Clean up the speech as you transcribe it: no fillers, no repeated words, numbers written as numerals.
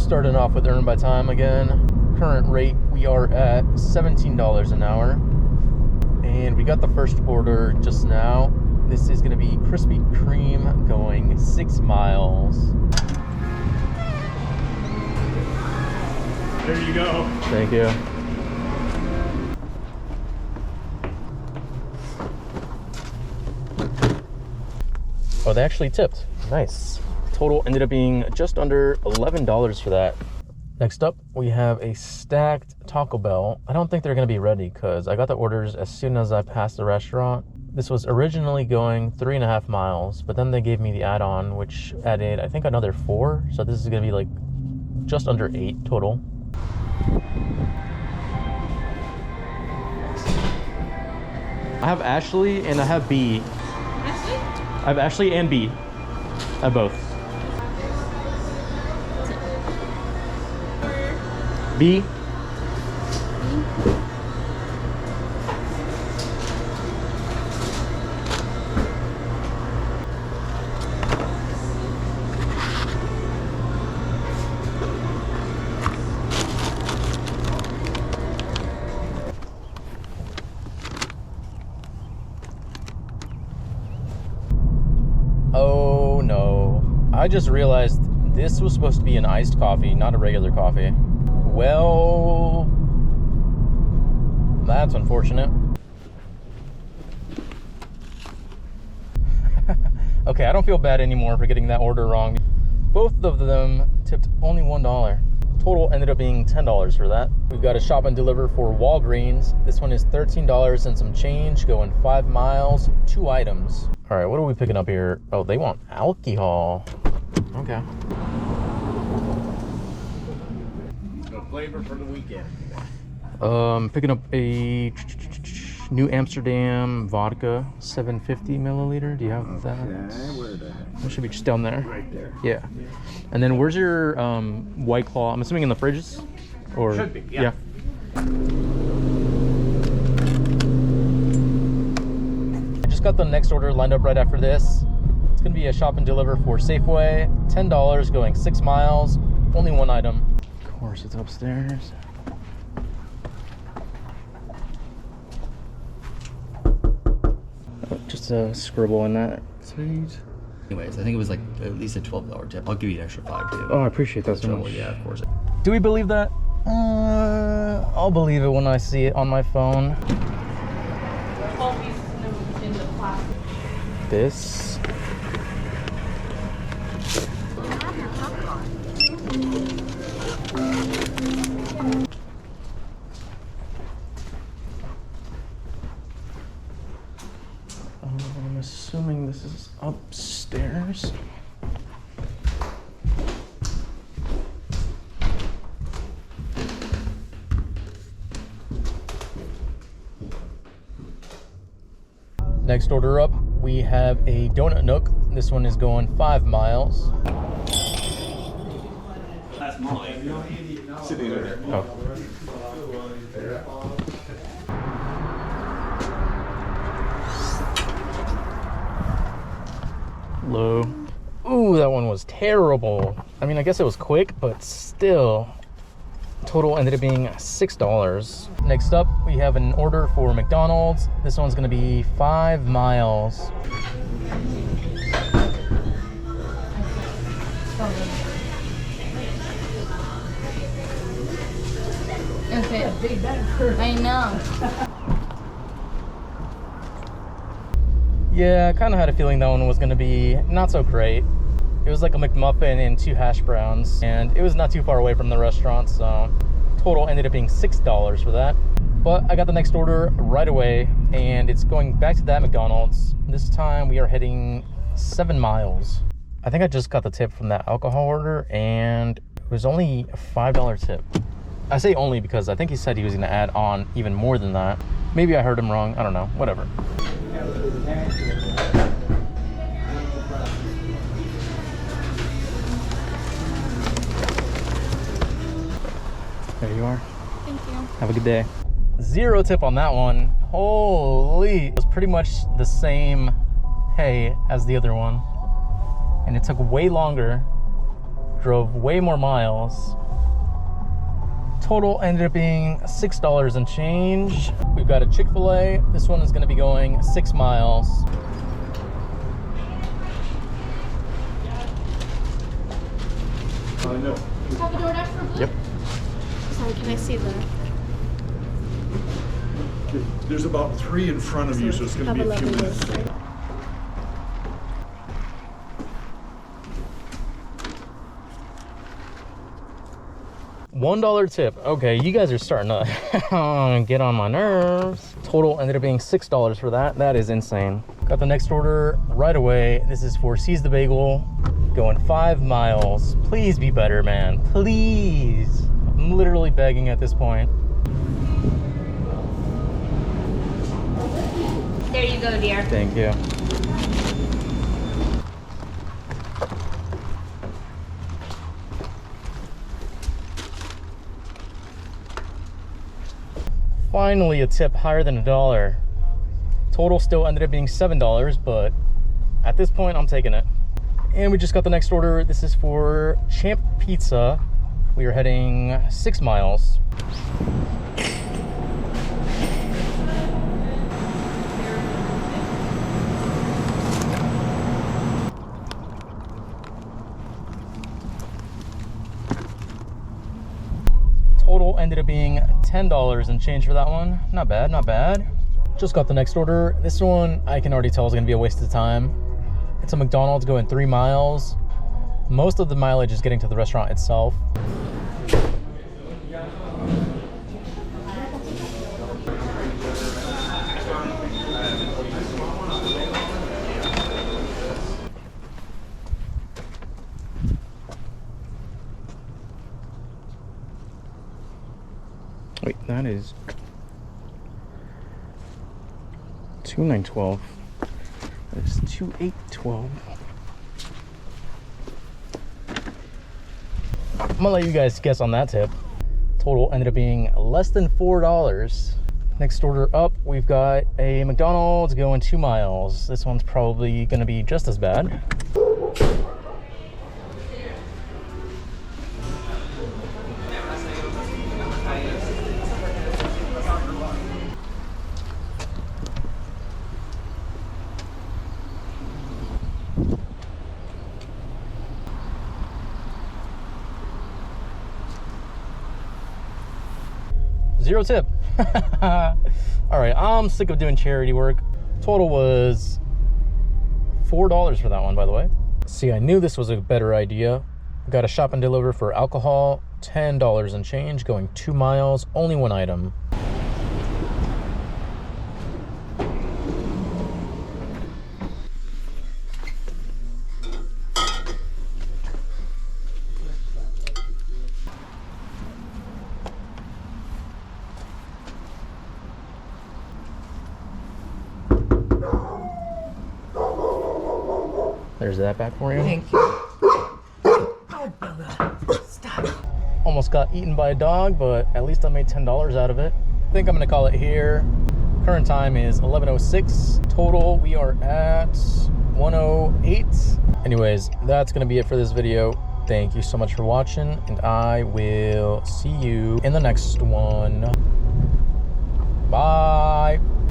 starting off with earn by time again. Current rate, we are at $17 an hour. And we got the first order just now. This is gonna be Krispy Kreme going 6 miles. There you go. Thank you. Oh, they actually tipped. Nice. Total ended up being just under $11 for that. Next up, we have a stacked Taco Bell. I don't think they're gonna be ready because I got the orders as soon as I passed the restaurant. This was originally going 3.5 miles, but then they gave me the add-on, which added, I think, another 4. So this is gonna be like just under 8 total. I have Ashley and I have B. Ashley? I have Ashley and B. I have both. B. Oh no. I just realized this was supposed to be an iced coffee, not a regular coffee. Well, that's unfortunate. Okay, I don't feel bad anymore for getting that order wrong. Both of them tipped only $1. Total ended up being $10 for that. We've got a shop and deliver for Walgreens. This one is $13 and some change, going 5 miles, 2 items. All right, what are we picking up here? Oh, they want alcohol. Okay. Flavor for the weekend. Picking up a New Amsterdam vodka, 750 milliliter. Do you have that? Where the heck? It should be just down there. Right there. Yeah. And then where's your White Claw? I'm assuming in the fridges? Or Should be, yeah. I just got the next order lined up right after this. It's gonna be a shop and deliver for Safeway, $10, going 6 miles, only 1 item. Of course, it's upstairs. Oh, just a scribble in that. Sweet. Anyways, I think it was like at least a $12 tip. I'll give you an extra 5 too. Oh, I appreciate that so much. Yeah, of course. Do we believe that? I'll believe it when I see it on my phone. Always in the plastic. This. I'm assuming this is upstairs. Next order up, we have a Donut Nook. This one is going 5 miles. That's mine. Sitting there. Oh. Low. Ooh, that one was terrible. I mean, I guess it was quick, but still. Total ended up being $6. Next up, we have an order for McDonald's. This one's gonna be 5 miles. Okay, I know. Yeah, I kind of had a feeling that one was gonna be not so great. It was like a McMuffin and 2 hash browns, and it was not too far away from the restaurant, so total ended up being $6 for that. But I got the next order right away, and it's going back to that McDonald's. This time we are heading 7 miles. I think I just got the tip from that alcohol order, and it was only a $5 tip. I say only because I think he said he was gonna add on even more than that. Maybe I heard him wrong, I don't know, whatever. There you are. Thank you. Have a good day. 0 tip on that one. Holy. It was pretty much the same pay as the other one. And it took way longer. drove way more miles. Total ended up being $6 and change. We've got a Chick-fil-A. This one is going to be going 6 miles. Have a DoorDash for Blue? Yep. Sorry, can I see the... There's about 3 in front of you, so it's going to be a few minutes. $1 tip. Okay, you guys are starting to get on my nerves. Total ended up being $6 for that. That is insane. Got the next order right away. This is for Seize the Bagel, going 5 miles. Please be better, man. Please. I'm literally begging at this point. There you go, dear. Thank you. Finally a tip higher than $1. Total still ended up being $7, but at this point I'm taking it. And we just got the next order. This is for Champ Pizza. We are heading 6 miles. Total ended up being $10 and change for that one. Not bad, not bad. Just got the next order. This one I can already tell is gonna be a waste of time. It's a McDonald's going 3 miles. Most of the mileage is getting to the restaurant itself. Wait, that is 2912. That is 2812. I'm gonna let you guys guess on that tip. Total ended up being less than $4. Next order up, we've got a McDonald's going 2 miles. This one's probably gonna be just as bad. Zero tip. All right, I'm sick of doing charity work. Total was $4 for that one, by the way. See, I knew this was a better idea. Got a shop and deliver for alcohol, $10 and change, going 2 miles, only 1 item. There's that back for you. Thank you. Oh, Bella. Stop. Almost got eaten by a dog, but at least I made $10 out of it. I think I'm gonna call it here. Current time is 11:06. Total, we are at 108. Anyways, that's gonna be it for this video. Thank you so much for watching, and I will see you in the next one. Bye.